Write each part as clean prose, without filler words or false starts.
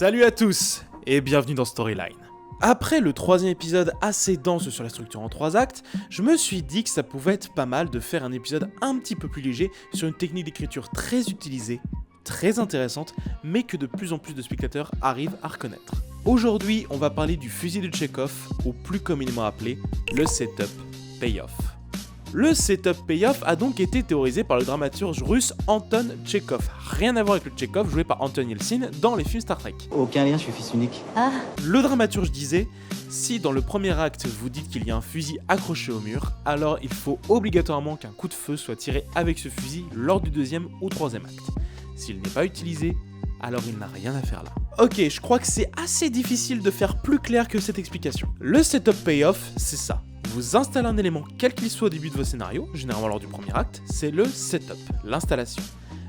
Salut à tous et bienvenue dans Storyline. Après le troisième épisode assez dense sur la structure en 3 actes, je me suis dit que ça pouvait être pas mal de faire un épisode un petit peu plus léger sur une technique d'écriture très utilisée, très intéressante, mais que de plus en plus de spectateurs arrivent à reconnaître. Aujourd'hui, on va parler du fusil de Tchekhov, ou plus communément appelé le setup payoff. Le setup payoff a donc été théorisé par le dramaturge russe Anton Tchekhov. Rien à voir avec le Tchekhov joué par Anton Yeltsin dans les films Star Trek. Aucun lien, je suis fils unique. Ah, Le dramaturge disait « Si dans le premier acte vous dites qu'il y a un fusil accroché au mur, alors il faut obligatoirement qu'un coup de feu soit tiré avec ce fusil lors du deuxième ou troisième acte. S'il n'est pas utilisé, alors il n'a rien à faire là. » Ok, je crois que c'est assez difficile de faire plus clair que cette explication. Le setup payoff, c'est ça. Vous installez un élément quel qu'il soit au début de vos scénarios, généralement lors du premier acte, c'est le setup, l'installation.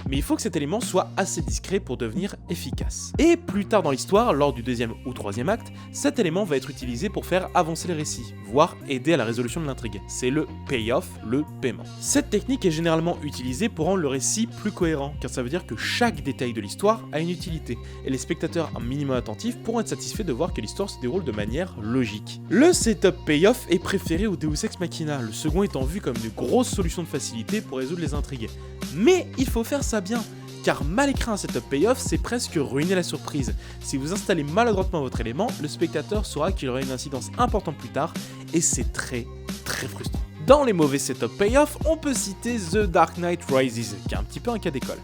Mais il faut que cet élément soit assez discret pour devenir efficace. Et plus tard dans l'histoire, lors du deuxième ou troisième acte, cet élément va être utilisé pour faire avancer le récit, voire aider à la résolution de l'intrigue. C'est le payoff, le paiement. Cette technique est généralement utilisée pour rendre le récit plus cohérent, car ça veut dire que chaque détail de l'histoire a une utilité, et les spectateurs un minimum attentifs pourront être satisfaits de voir que l'histoire se déroule de manière logique. Le setup payoff est préféré au Deus Ex Machina, le second étant vu comme une grosse solution de facilité pour résoudre les intrigues. Mais il faut faire ça bien, car mal écrire un setup payoff, c'est presque ruiner la surprise. Si vous installez maladroitement votre élément, le spectateur saura qu'il aura une incidence importante plus tard, et c'est très frustrant. Dans les mauvais setup payoff, on peut citer The Dark Knight Rises, qui est un petit peu un cas d'école.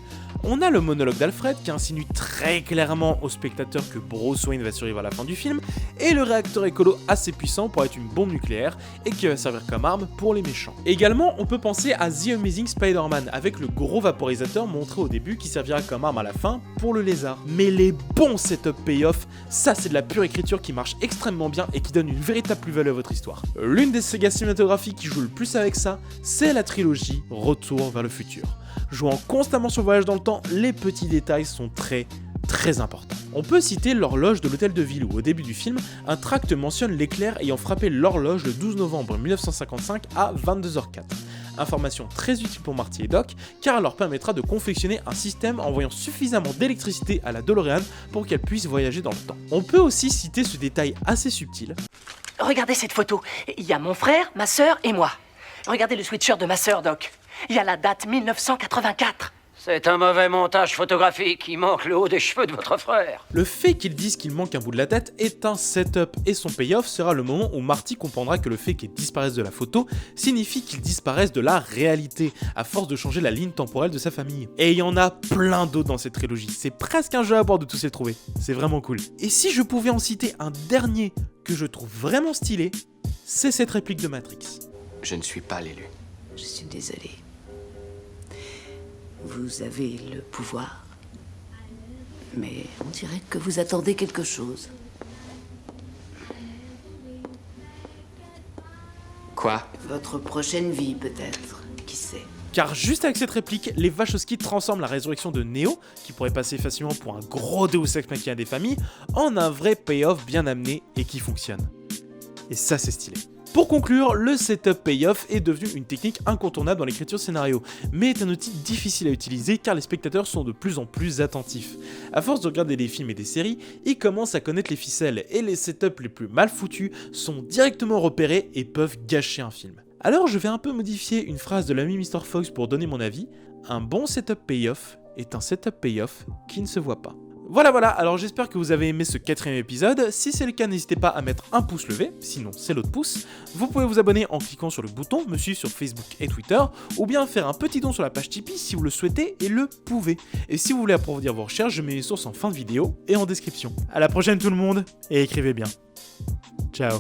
On a le monologue d'Alfred qui insinue très clairement au spectateur que Bruce Wayne va survivre à la fin du film, et le réacteur écolo assez puissant pour être une bombe nucléaire et qui va servir comme arme pour les méchants. Également, on peut penser à The Amazing Spider-Man avec le gros vaporisateur montré au début qui servira comme arme à la fin pour le lézard. Mais les bons setup payoff, ça c'est de la pure écriture qui marche extrêmement bien et qui donne une véritable plus-value à votre histoire. L'une des sagas cinématographiques qui joue le plus avec ça, c'est la trilogie Retour vers le futur. Jouant constamment sur le voyage dans le temps, les petits détails sont très importants. On peut citer l'horloge de l'hôtel de ville où au début du film, un tract mentionne l'éclair ayant frappé l'horloge le 12 novembre 1955 à 22h04. Information très utile pour Marty et Doc, car elle leur permettra de confectionner un système envoyant suffisamment d'électricité à la DeLorean pour qu'elle puisse voyager dans le temps. On peut aussi citer ce détail assez subtil. regardez cette photo. Il y a mon frère, ma sœur et moi. Regardez le sweatshirt de ma sœur, Doc. Il y a la date 1984. C'est un mauvais montage photographique, il manque le haut des cheveux de votre frère. Le fait qu'ils disent qu'il manque un bout de la tête est un setup et son payoff sera le moment où Marty comprendra que le fait qu'ils disparaissent de la photo signifie qu'ils disparaissent de la réalité, à force de changer la ligne temporelle de sa famille. Et il y en a plein d'autres dans cette trilogie, c'est presque un jeu à bord de tous les trouver, c'est vraiment cool. Et si je pouvais en citer un dernier que je trouve vraiment stylé, c'est cette réplique de Matrix. Je ne suis pas l'élu. Je suis désolée. Vous avez le pouvoir. Mais on dirait que vous attendez quelque chose. Quoi? Votre prochaine vie, peut-être. Qui sait? Car juste avec cette réplique, les Wachowski transforment la résurrection de Neo, qui pourrait passer facilement pour un gros Deus Ex Machina des familles, en un vrai payoff bien amené et qui fonctionne. Et ça c'est stylé. Pour conclure, le setup payoff est devenu une technique incontournable dans l'écriture scénario, mais est un outil difficile à utiliser car les spectateurs sont de plus en plus attentifs. À force de regarder des films et des séries, ils commencent à connaître les ficelles et les setups les plus mal foutus sont directement repérés et peuvent gâcher un film. Alors je vais un peu modifier une phrase de l'ami Mr. Fox pour donner mon avis. Un bon setup payoff est un setup payoff qui ne se voit pas. Voilà, alors j'espère que vous avez aimé ce 4ème épisode. Si c'est le cas, n'hésitez pas à mettre un pouce levé, sinon c'est l'autre pouce. Vous pouvez vous abonner en cliquant sur le bouton, me suivre sur Facebook et Twitter, ou bien faire un petit don sur la page Tipeee si vous le souhaitez et le pouvez. Et si vous voulez approfondir vos recherches, je mets les sources en fin de vidéo et en description. À la prochaine tout le monde, et écrivez bien. Ciao.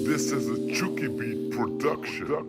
This is a Chucky Beat production.